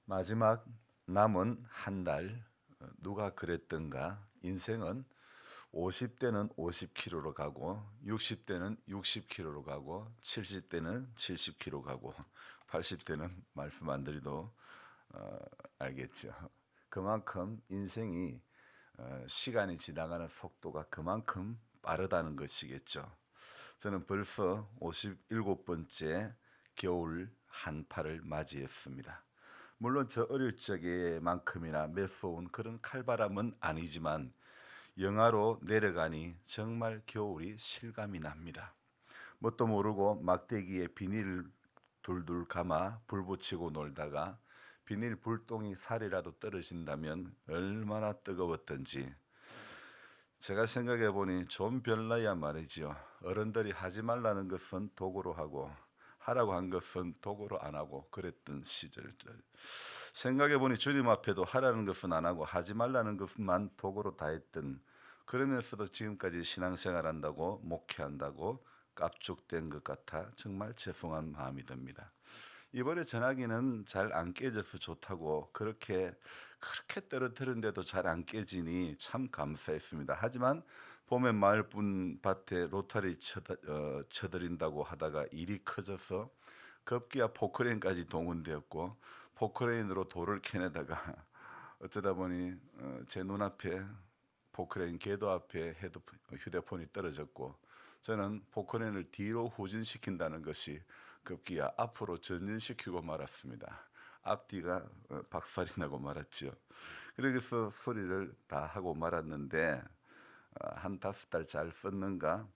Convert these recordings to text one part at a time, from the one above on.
마지막 남은 한 달, 누가 그랬던가 인생은 50대는 50km로 가고 60대는 60km로 가고 70대는 70km 가고 80대는 말씀 안 드려도 어, 알겠죠. 그만큼 인생이 시간이 지나가는 속도가 그만큼 빠르다는 것이겠죠. 저는 벌써 57번째 겨울 한파를 맞이했습니다. 물론 저 어릴 적에만큼이나 매서운 그런 칼바람은 아니지만 영하로 내려가니 정말 겨울이 실감이 납니다. 뭣도 모르고 막대기에 비닐 둘둘 감아 불 붙이고 놀다가 비닐 불똥이 살이라도 떨어진다면 얼마나 뜨거웠던지. 제가 생각해 보니 좀 별나야 말이지요. 어른들이 하지 말라는 것은 도구로 하고 하라고 한 것은 도구로 안 하고 그랬던 시절들. 생각해 보니 주님 앞에도 하라는 것은 안 하고 하지 말라는 것만 도구로 다 했던, 그러면서도 지금까지 신앙생활 한다고 목회한다고 깝죽된 것 같아 정말 죄송한 마음이 듭니다. 이번에 전화기는 잘 안 깨져서 좋다고 그렇게 떨어뜨렸는데도 잘 안 깨지니 참 감사했습니다. 하지만 봄에 마을분 밭에 로타리 쳐드린다고 하다가 일이 커져서 급기야 포크레인까지 동원되었고, 포크레인으로 돌을 캐내다가 어쩌다 보니 제 눈앞에 포크레인 궤도 앞에 휴대폰이 떨어졌고, 저는 포크레인을 뒤로 후진시킨다는 것이 급기야 앞으로 전진시키고 말았습니다. 앞뒤가 박살이 나고 말았죠. 그래서 수리를 다 하고 말았는데 한 5달 잘 썼는가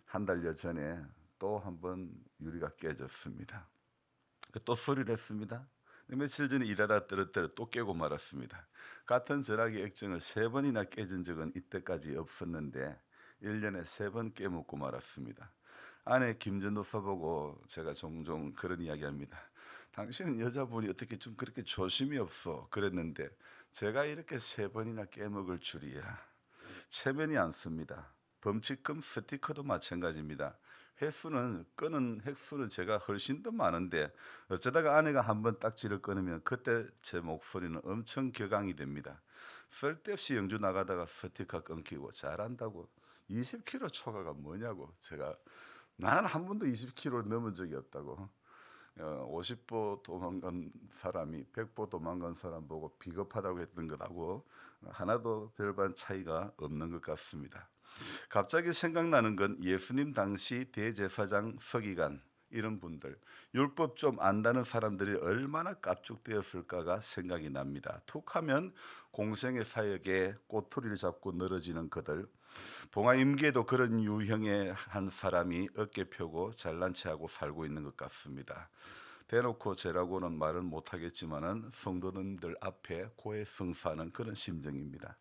한 달여 전에 또 한번 유리가 깨졌습니다. 또 수리를 했습니다. 며칠 전에 일하다 떨어뜨려 또 깨고 말았습니다. 같은 전화기 액정을 3번이나 깨진 적은 이때까지 없었는데 1년에 3번 깨묻고 말았습니다. 아내 김전도 써보고 제가 종종 그런 이야기합니다. 당신은 여자분이 어떻게 좀 그렇게 조심이 없어 그랬는데 제가 이렇게 3번이나 깨먹을 줄이야. 체면이 않습니다. 범칙금 스티커도 마찬가지입니다. 횟수는 끄는 횟수는 제가 훨씬 더 많은데 어쩌다가 아내가 한번 딱지를 끊으면 그때 제 목소리는 엄청 격앙이 됩니다. 쓸데없이 영주 나가다가 스티커 끊기고 잘한다고 20km 초과가 뭐냐고. 제가 나는 한 번도 20km 넘은 적이 없다고. 50보 도망간 사람이 100보 도망간 사람 보고 비겁하다고 했던 것하고 하나도 별반 차이가 없는 것 같습니다. 갑자기 생각나는 건 예수님 당시 대제사장 서기관 이런 분들, 율법 좀 안다는 사람들이 얼마나 깝죽되었을까가 생각이 납니다. 툭하면 공생의 사역에 꼬투리를 잡고 늘어지는 그들, 동아임기에도 그런 유형의 한 사람이 어깨 펴고 잘난 체하고 살고 있는 것 같습니다. 대놓고 죄라고는 말은 못하겠지만은 성도님들 앞에 고해성사하는 그런 심정입니다.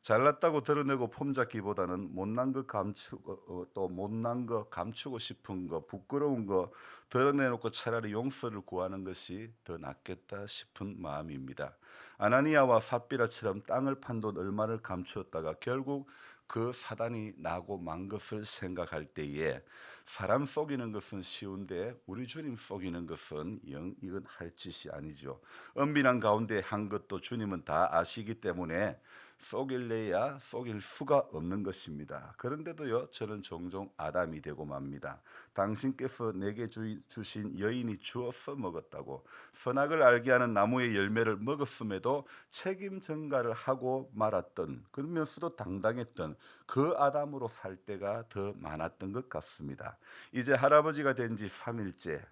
잘났다고 드러내고 폼잡기보다는 못난 거 감추고 또 못난 거 감추고 싶은 거 부끄러운 거 드러내놓고 차라리 용서를 구하는 것이 더 낫겠다 싶은 마음입니다. 아나니아와 삽비라처럼 땅을 판 돈 얼마를 감추었다가 결국 그 사단이 나고 만 것을 생각할 때에 사람 속이는 것은 쉬운데 우리 주님 속이는 것은 이건 할 짓이 아니죠. 은밀한 가운데 한 것도 주님은 다 아시기 때문에 속일래야 속일 수가 없는 것입니다. 그런데도요, 저는 종종 아담이 되고 맙니다. 당신께서 내게 주신 여인이 주어서 먹었다고 선악을 알게 하는 나무의 열매를 먹었음에도 책임 전가를 하고 말았던, 그러면서도 당당했던 그 아담으로 살 때가 더 많았던 것 같습니다. 이제 할아버지가 된 지 3일째.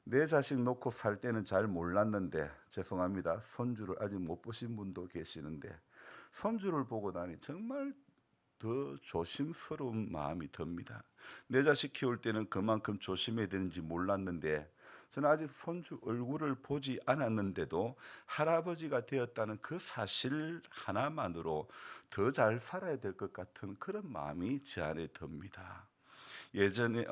내 자식 놓고 살 때는 잘 몰랐는데 죄송합니다. 손주를 아직 못 보신 분도 계시는데 손주를 보고 나니 정말 더 조심스러운 마음이 듭니다. 내 자식 키울 때는 그만큼 조심해야 되는지 몰랐는데 저는 아직 손주 얼굴을 보지 않았는데도 할아버지가 되었다는 그 사실 하나만으로 더 잘 살아야 될 것 같은 그런 마음이 제 안에 듭니다. 예전에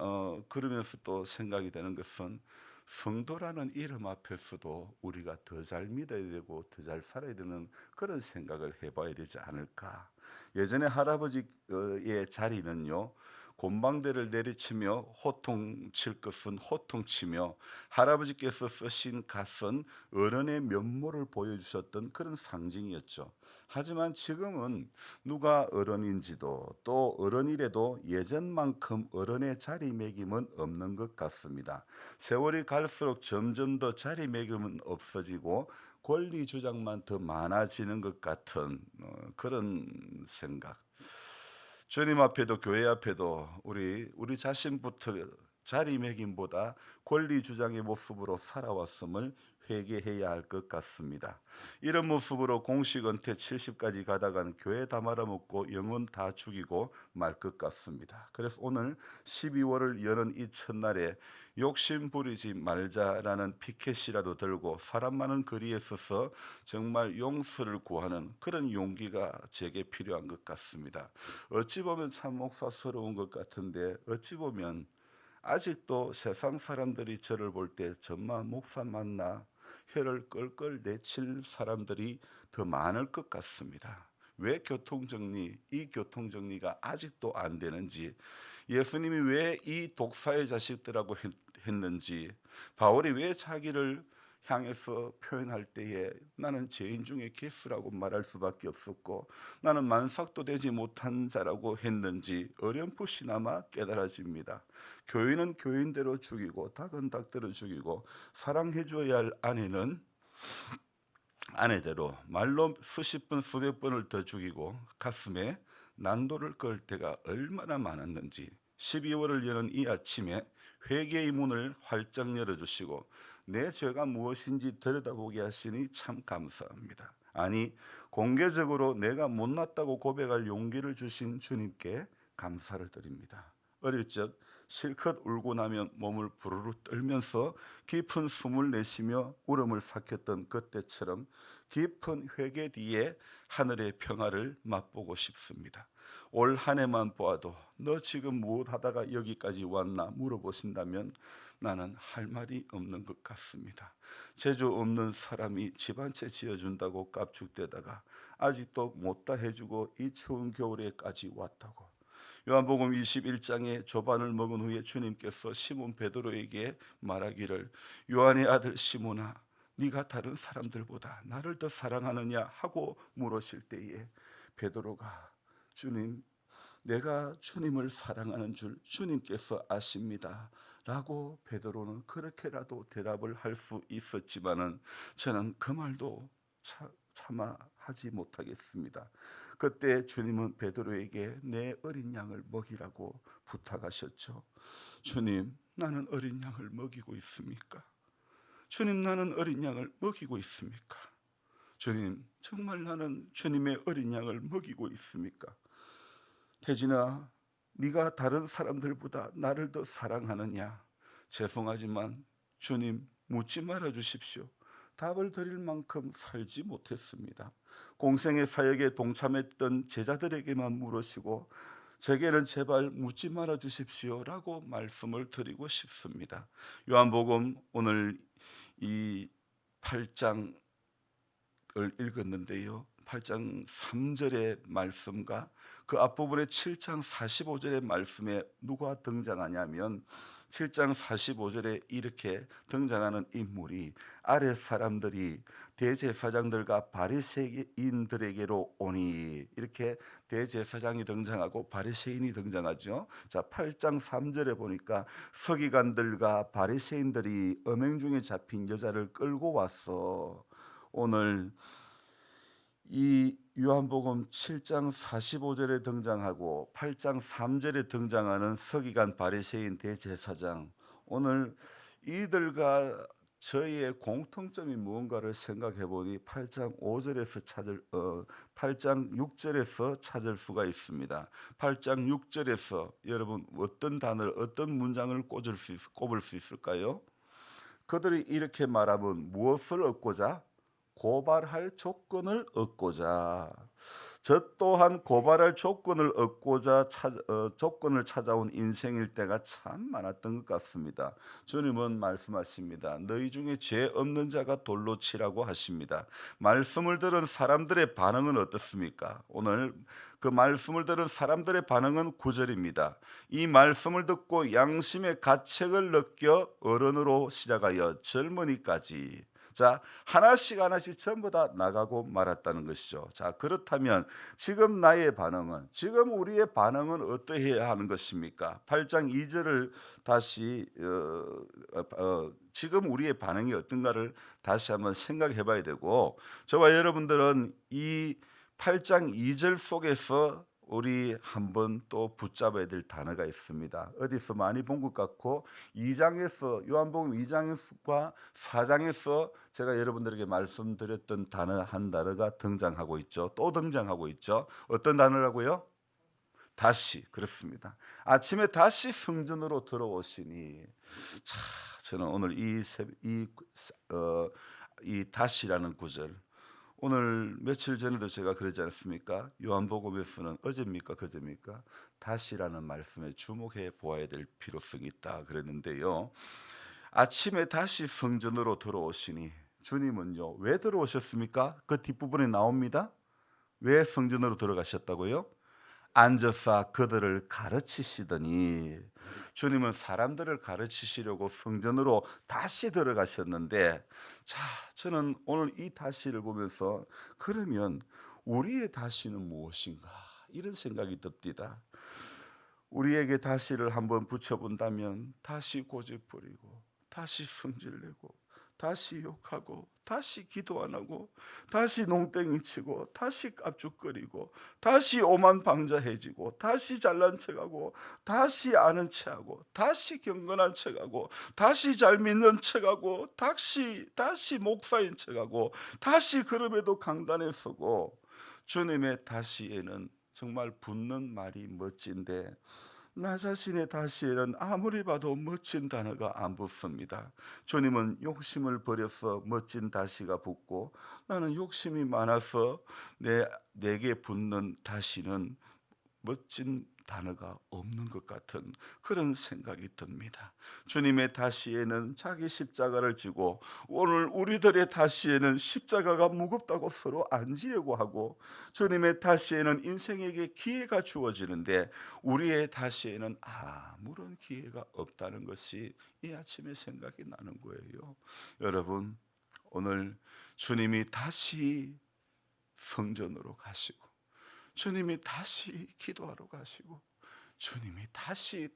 그러면서 또 생각이 되는 것은 성도라는 이름 앞에서도 우리가 더 잘 믿어야 되고 더 잘 살아야 되는 그런 생각을 해봐야 되지 않을까. 예전에 할아버지의 자리는요, 곤방대를 내리치며 호통칠 것은 호통치며 할아버지께서 쓰신 갓은 어른의 면모를 보여주셨던 그런 상징이었죠. 하지만 지금은 누가 어른인지도 또 어른이라도 예전만큼 어른의 자리매김은 없는 것 같습니다. 세월이 갈수록 점점 더 자리매김은 없어지고 권리 주장만 더 많아지는 것 같은 그런 생각. 주님 앞에도 교회 앞에도 우리 자신부터 자리매김보다 권리 주장의 모습으로 살아왔음을 회개해야 할 것 같습니다. 이런 모습으로 공식 은퇴 70까지 가다간 교회 다 말아먹고 영혼 다 죽이고 말 것 같습니다. 그래서 오늘 12월을 여는 이 첫날에 욕심 부리지 말자라는 피켓이라도 들고 사람 많은 거리에 서서 정말 용서를 구하는 그런 용기가 제게 필요한 것 같습니다. 어찌 보면 참 목사스러운 것 같은데 어찌 보면 아직도 세상 사람들이 저를 볼 때 정말 목사 맞나 혀를 끌끌 내칠 사람들이 더 많을 것 같습니다. 왜 이 교통정리가 아직도 안 되는지, 예수님이 왜 이 독사의 자식들하고 했는지, 바울이 왜 자기를 향해서 표현할 때에 나는 죄인 중에 개수라고 말할 수밖에 없었고 나는 만삭도 되지 못한 자라고 했는지 어렴풋이나마 깨달아집니다. 교인은 교인대로 죽이고 닭은 닭대로 죽이고 사랑해 줘야 할 아내대로 말로 수십 번 수백 번을 더 죽이고 가슴에 난도를 끌 때가 얼마나 많았는지 12월을 여는 이 아침에 회개의 문을 활짝 열어주시고 내 죄가 무엇인지 들여다보게 하시니 참 감사합니다. 아니 공개적으로 내가 못났다고 고백할 용기를 주신 주님께 감사를 드립니다. 어릴 적 실컷 울고 나면 몸을 부르르 떨면서 깊은 숨을 내쉬며 울음을 삭혔던 그때처럼 깊은 회개 뒤에 하늘의 평화를 맛보고 싶습니다. 올 한 해만 보아도 너 지금 무엇 하다가 여기까지 왔나 물어보신다면 나는 할 말이 없는 것 같습니다. 재주 없는 사람이 집 한 채 지어준다고 깝죽대다가 아직도 못다 해주고 이 추운 겨울에까지 왔다고. 요한복음 21장의 조반을 먹은 후에 주님께서 시몬 베드로에게 말하기를 요한의 아들 시몬아 네가 다른 사람들보다 나를 더 사랑하느냐 하고 물으실 때에 베드로가 주님 내가 주님을 사랑하는 줄 주님께서 아십니다 라고 베드로는 그렇게라도 대답을 할 수 있었지만은 저는 그 말도 차마 하지 못하겠습니다. 그때 주님은 베드로에게 내 어린 양을 먹이라고 부탁하셨죠. 주님, 나는 어린 양을 먹이고 있습니까? 주님, 나는 어린 양을 먹이고 있습니까? 주님, 정말 나는 주님의 어린 양을 먹이고 있습니까? 태진아, 네가 다른 사람들보다 나를 더 사랑하느냐? 죄송하지만 주님 묻지 말아 주십시오. 답을 드릴 만큼 살지 못했습니다. 공생의 사역에 동참했던 제자들에게만 물으시고 제게는 제발 묻지 말아 주십시오라고 말씀을 드리고 싶습니다. 요한복음 오늘 이 8장을 읽었는데요. 8장 3절의 말씀과 그 앞부분의 7장 45절의 말씀에 누가 등장하냐면 7장 45절에 이렇게 등장하는 인물이 아랫 사람들이 대제사장들과 바리새인들에게로 오니 이렇게 대제사장이 등장하고 바리새인이 등장하죠. 자, 8장 3절에 보니까 서기관들과 바리새인들이 음행 중에 잡힌 여자를 끌고 왔어. 오늘 이 요한복음 7장 45절에 등장하고 8장 3절에 등장하는 서기관 바리새인 대제사장, 오늘 이들과 저희의 공통점이 무언가를 생각해 보니 8장 6절에서 찾을 수가 있습니다. 8장 6절에서 여러분 어떤 단어를 어떤 문장을 꼽을 수 있을까요? 그들이 이렇게 말하면 무엇을 얻고자? 고발할 조건을 얻고자, 저 또한 고발할 조건을 얻고자 조건을 찾아온 인생일 때가 참 많았던 것 같습니다. 주님은 말씀하십니다. 너희 중에 죄 없는 자가 돌로 치라고 하십니다. 말씀을 들은 사람들의 반응은 어떻습니까? 오늘 그 말씀을 들은 사람들의 반응은 9절입니다. 이 말씀을 듣고 양심의 가책을 느껴 어른으로 시작하여 젊은이까지, 자, 하나씩 하나씩 전부 다 나가고 말았다는 것이죠. 자, 그렇다면 지금 나의 반응은, 지금 우리의 반응은 어떠해야 하는 것입니까? 8장 2절을 다시 지금 우리의 반응이 어떤가를 다시 한번 생각해 봐야 되고, 저와 여러분들은 이 8장 2절 속에서 우리 한번 또 붙잡아야 될 단어가 있습니다. 어디서 많이 본 것 같고, 2장에서 요한복음 2장과 4장에서 제가 여러분들에게 말씀드렸던 단어 한 단어가 등장하고 있죠. 또 등장하고 있죠. 어떤 단어라고요? 다시. 그렇습니다. 아침에 다시 성전으로 들어오시니. 자, 저는 오늘 이 다시라는 구절, 오늘 며칠 전에도 제가 그러지 않습니까? 요한복음에서는 어제입니까 그제입니까? 다시라는 말씀에 주목해 보아야 될 필요성이 있다 그랬는데요. 아침에 다시 성전으로 들어오시니, 주님은요 왜 들어오셨습니까? 그 뒷부분에 나옵니다. 왜 성전으로 들어가셨다고요? 앉아서 그들을 가르치시더니, 주님은 사람들을 가르치시려고 성전으로 다시 들어가셨는데, 자, 저는 오늘 이 다시를 보면서 그러면 우리의 다시는 무엇인가 이런 생각이 듭니다. 우리에게 다시를 한번 붙여본다면 다시 고집부리고, 다시 성질내고, 다시 욕하고, 다시 기도 안 하고, 다시 농땡이 치고, 다시 깝죽거리고, 다시 오만방자해지고, 다시 잘난 척하고, 다시 아는 척하고, 다시 경건한 척하고, 다시 잘 믿는 척하고, 다시 목사인 척하고, 다시 그럼에도 강단에 서고. 주님의 다시에는 정말 붙는 말이 멋진데, 나 자신의 다시에는 아무리 봐도 멋진 단어가 안 붙습니다. 주님은 욕심을 버려서 멋진 다시가 붙고, 나는 욕심이 많아서 내게 붙는 다시는 멋진 단어가 없는 것 같은 그런 생각이 듭니다. 주님의 다시에는 자기 십자가를 지고, 오늘 우리들의 다시에는 십자가가 무겁다고 서로 안 지려고 하고, 주님의 다시에는 인생에게 기회가 주어지는데 우리의 다시에는 아무런 기회가 없다는 것이 이 아침에 생각이 나는 거예요. 여러분, 오늘 주님이 다시 성전으로 가시고, 주님이 다시 기도하러 가시고, 주님이 다시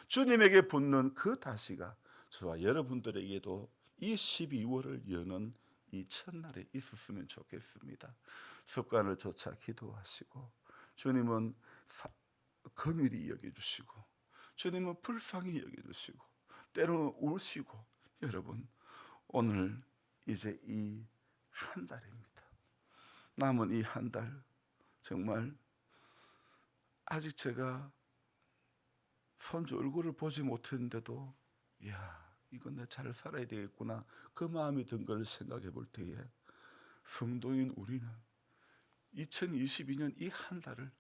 주님에게 붙는 그 다시가 저와 여러분들에게도 이 12월을 여는 이 첫날에 있었으면 좋겠습니다. 습관을 조차 기도하시고, 주님은 긍휼히 여겨주시고, 주님은 불쌍히 여겨주시고, 때로는 우시고. 여러분, 오늘 이제 이 한 달입니다. 남은 이 한 달, 정말 아직 제가 손주 얼굴을 보지 못했는데도, 이야, 이건 내 잘 살아야 되겠구나, 그 마음이 든 걸 생각해 볼 때에, 성도인 우리는 2022년 이 한 달을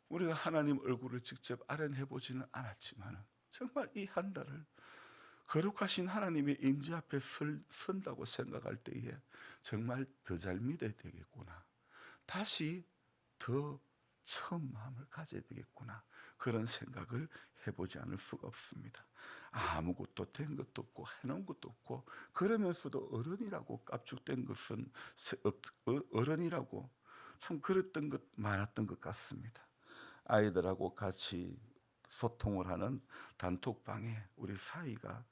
우리가 하나님 얼굴을 직접 아련해 보지는 않았지만, 정말 이 한 달을 거룩하신 하나님의 임재 앞에 선다고 생각할 때에 정말 더 잘 믿어야 되겠구나, 다시 더 처음 마음을 가져야 되겠구나, 그런 생각을 해보지 않을 수가 없습니다. 아무것도 된 것도 없고 해놓은 것도 없고, 그러면서도 어른이라고 깝죽된 것은 어른이라고 참 그랬던 것 많았던 것 같습니다. 아이들하고 같이 소통을 하는 단톡방에 우리 사이가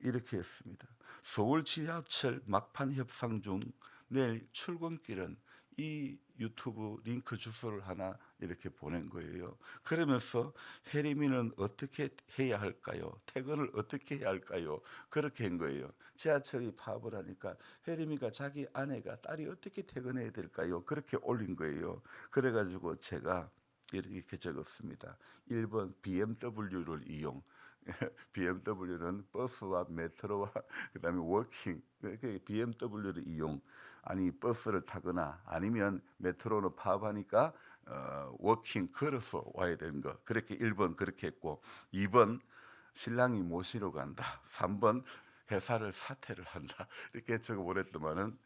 이렇게 했습니다. 서울 지하철 막판 협상 중 내일 출근길은, 이 유튜브 링크 주소를 하나 이렇게 보낸 거예요. 그러면서 혜림이는 어떻게 해야 할까요? 퇴근을 어떻게 해야 할까요? 그렇게 한 거예요. 지하철이 파업을 하니까 혜림이가 자기 아내가 딸이 어떻게 퇴근해야 될까요? 그렇게 올린 거예요. 그래가지고 제가 이렇게 적었습니다. 1번 BMW를 이용, BMW는 버스와 메트로와 그다음에 워킹, 이렇게 BMW를 이용, 아니 버스를 타거나 아니면 메트로는 파업하니까 워킹 걸어서 와야 되는 거. 그렇게 1번 그렇게 했고, 2번 신랑이 모시러 간다, 3번 회사를 사퇴를 한다, 이렇게 적어보냈더만은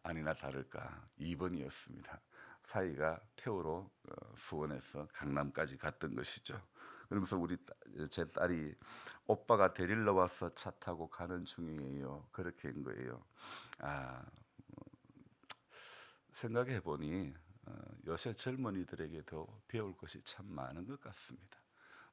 아니나 다를까 2번이었습니다. 사이가 태우러 수원에서 강남까지 갔던 것이죠. 그러면서 제 딸이 오빠가 데리러 와서 차 타고 가는 중이에요, 그렇게 한 거예요. 아, 생각해 보니 요새 젊은이들에게도 배울 것이 참 많은 것 같습니다.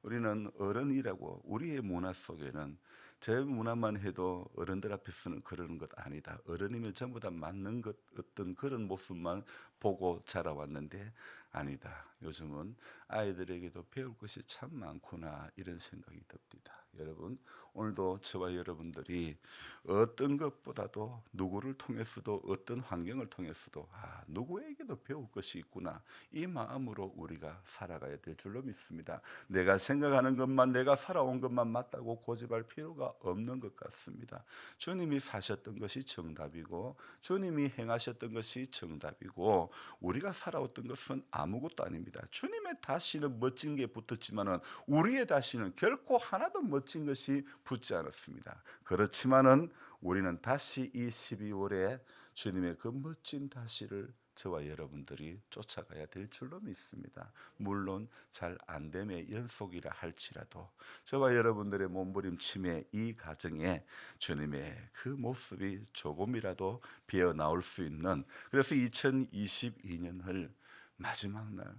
우리는 어른이라고, 우리의 문화 속에는, 제 문화만 해도 어른들 앞에서는 그러는 것 아니다, 어른이면 전부 다 맞는 것, 어떤 그런 모습만 보고 자라왔는데 아니다, 요즘은 아이들에게도 배울 것이 참 많구나, 이런 생각이 듭니다. 여러분, 오늘도 저와 여러분들이 어떤 것보다도 누구를 통해서도, 어떤 환경을 통해서도 누구에게도 배울 것이 있구나, 이 마음으로 우리가 살아가야 될 줄로 믿습니다. 내가 생각하는 것만, 내가 살아온 것만 맞다고 고집할 필요가 없는 것 같습니다. 주님이 사셨던 것이 정답이고 주님이 행하셨던 것이 정답이고 우리가 살아왔던 것은 아무것도 아닙니다. 주님의 다시는 멋진 게 붙었지만은 우리의 다시는 결코 하나도 멋진 것이 붙지 않았습니다. 그렇지만은 우리는 다시 이 12월에 주님의 그 멋진 다시를 저와 여러분들이 쫓아가야 될 줄로 믿습니다. 물론 잘 안 됨의 연속이라 할지라도 저와 여러분들의 몸부림침의 이 과정에 주님의 그 모습이 조금이라도 비어 나올 수 있는, 그래서 2022년을 마지막 날,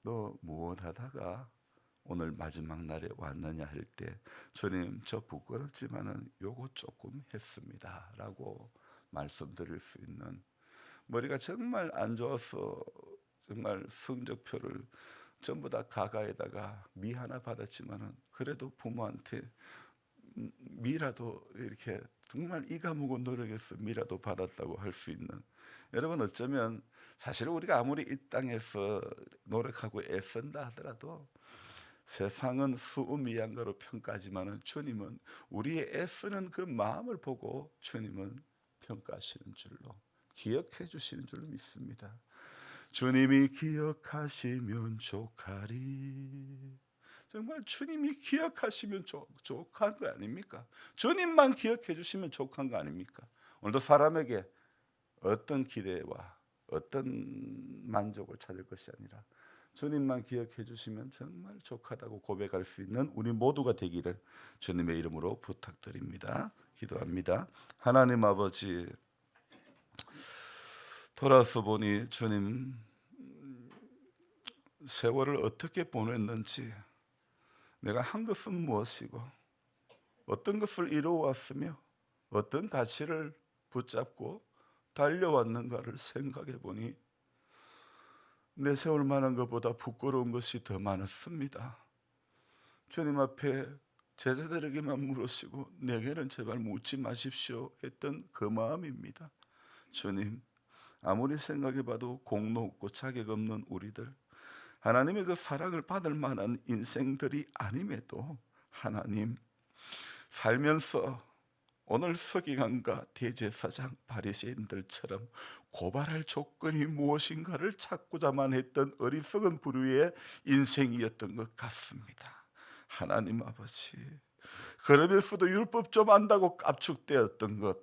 너 무엇 하다가 오늘 마지막 날에 왔느냐 할 때, 주님 저 부끄럽지만은 요거 조금 했습니다 라고 말씀드릴 수 있는, 머리가 정말 안 좋아서 정말 성적표를 전부 다 가가에다가 미 하나 받았지만은 그래도 부모한테 미라도, 이렇게 정말 이 과목은 노력해서 미라도 받았다고 할 수 있는, 여러분 어쩌면 사실 우리가 아무리 이 땅에서 노력하고 애쓴다 하더라도 세상은 수미양가로 평가하지만은 주님은 우리의 애쓰는 그 마음을 보고 주님은 평가하시는 줄로, 기억해 주시는 줄로 믿습니다. 주님이 기억하시면 족하리. 정말 주님이 기억하시면 족한 거 아닙니까? 주님만 기억해 주시면 족한 거 아닙니까? 오늘도 사람에게 어떤 기대와 어떤 만족을 찾을 것이 아니라 주님만 기억해 주시면 정말 족하다고 고백할 수 있는 우리 모두가 되기를 주님의 이름으로 부탁드립니다. 기도합니다. 하나님 아버지, 돌아서 보니 주님 세월을 어떻게 보냈는지, 내가 한 것은 무엇이고 어떤 것을 이루어왔으며 어떤 가치를 붙잡고 달려왔는가를 생각해 보니 내 세월 많은 것보다 부끄러운 것이 더 많았습니다. 주님 앞에 제자들에게만 물으시고 내게는 제발 묻지 마십시오 했던 그 마음입니다. 주님, 아무리 생각해봐도 공로 없고 자격 없는 우리들, 하나님의 그 사랑을 받을 만한 인생들이 아님에도 하나님, 살면서 오늘 서기관과 대제사장 바리새인들처럼 고발할 조건이 무엇인가를 찾고자만 했던 어리석은 부류의 인생이었던 것 같습니다. 하나님 아버지, 그러면서도 율법 좀 안다고 깝죽되었던 것,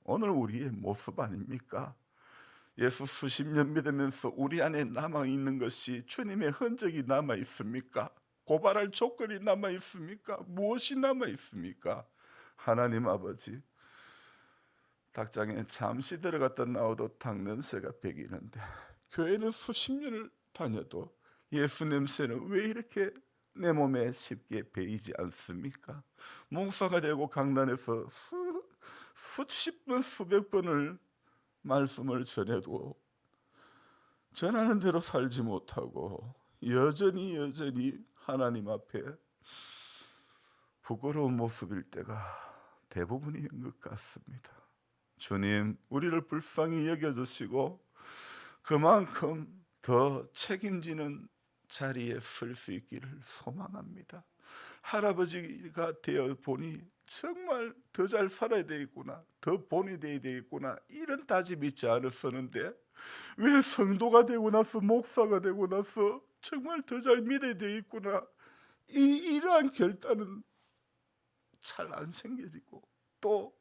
오늘 우리의 모습 아닙니까? 예수 수십 년 믿으면서 우리 안에 남아있는 것이 주님의 흔적이 남아있습니까? 고발할 조건이 남아있습니까? 무엇이 남아있습니까? 하나님 아버지, 닭장에 잠시 들어갔다 나와도 닭 냄새가 배기는데 교회는 수십 년을 다녀도 예수 냄새는 왜 이렇게 내 몸에 쉽게 배이지 않습니까? 목사가 되고 강단에서 수십 번 수백 번을 말씀을 전해도 전하는 대로 살지 못하고 여전히 하나님 앞에 부끄러운 모습일 때가 대부분인 것 같습니다. 주님, 우리를 불쌍히 여겨주시고 그만큼 더 책임지는 자리에 설 수 있기를 소망합니다. 할아버지가 되어 보니 정말 더 잘 살아야 되겠구나, 더 본이 돼야 되겠구나, 이런 다짐이 있지 않았었는데 왜 성도가 되고 나서, 목사가 되고 나서 정말 더 잘 믿어야 되겠구나, 이러한 결단은 잘 안 생겨지고, 또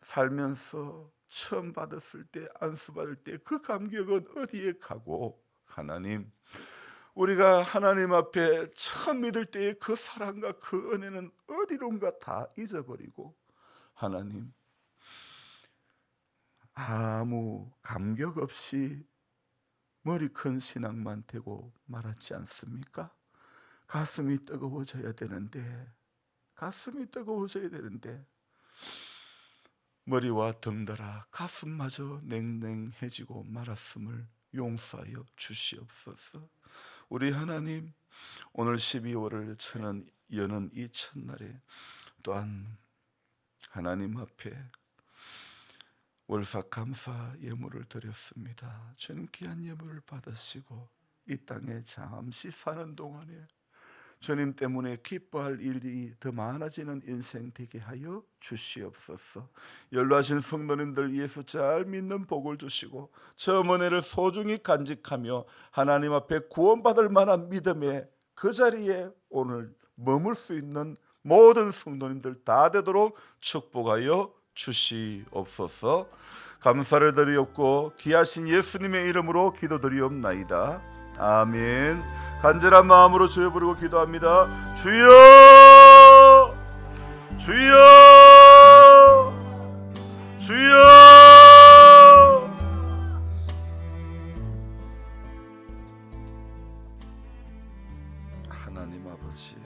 살면서 처음 받았을 때, 안수 받을 때 그 감격은 어디에 가고, 하나님, 우리가 하나님 앞에 처음 믿을 때의 그 사랑과 그 은혜는 어디론가 다 잊어버리고, 하나님, 아무 감격 없이 머리 큰 신앙만 되고 말았지 않습니까? 가슴이 뜨거워져야 되는데, 가슴이 뜨거워져야 되는데 머리와 덩달아 가슴마저 냉랭해지고 말았음을 용서하여 주시옵소서. 우리 하나님, 오늘 12월을 여는 이 첫날에 또한 하나님 앞에 월삭감사 예물을 드렸습니다. 주님, 귀한 예물을 받으시고 이 땅에 잠시 사는 동안에 주님 때문에 기뻐할 일이 더 많아지는 인생 되게 하여 주시옵소서. 연로하신 성도님들, 예수 잘 믿는 복을 주시고 저 은혜를 소중히 간직하며 하나님 앞에 구원받을 만한 믿음의 그 자리에 오늘 머물 수 있는 모든 성도님들 다 되도록 축복하여 주시옵소서. 감사를 드리옵고 귀하신 예수님의 이름으로 기도드리옵나이다. 아멘. 간절한 마음으로 주여 부르고 기도합니다. 주여, 주여, 주여. 하나님 아버지,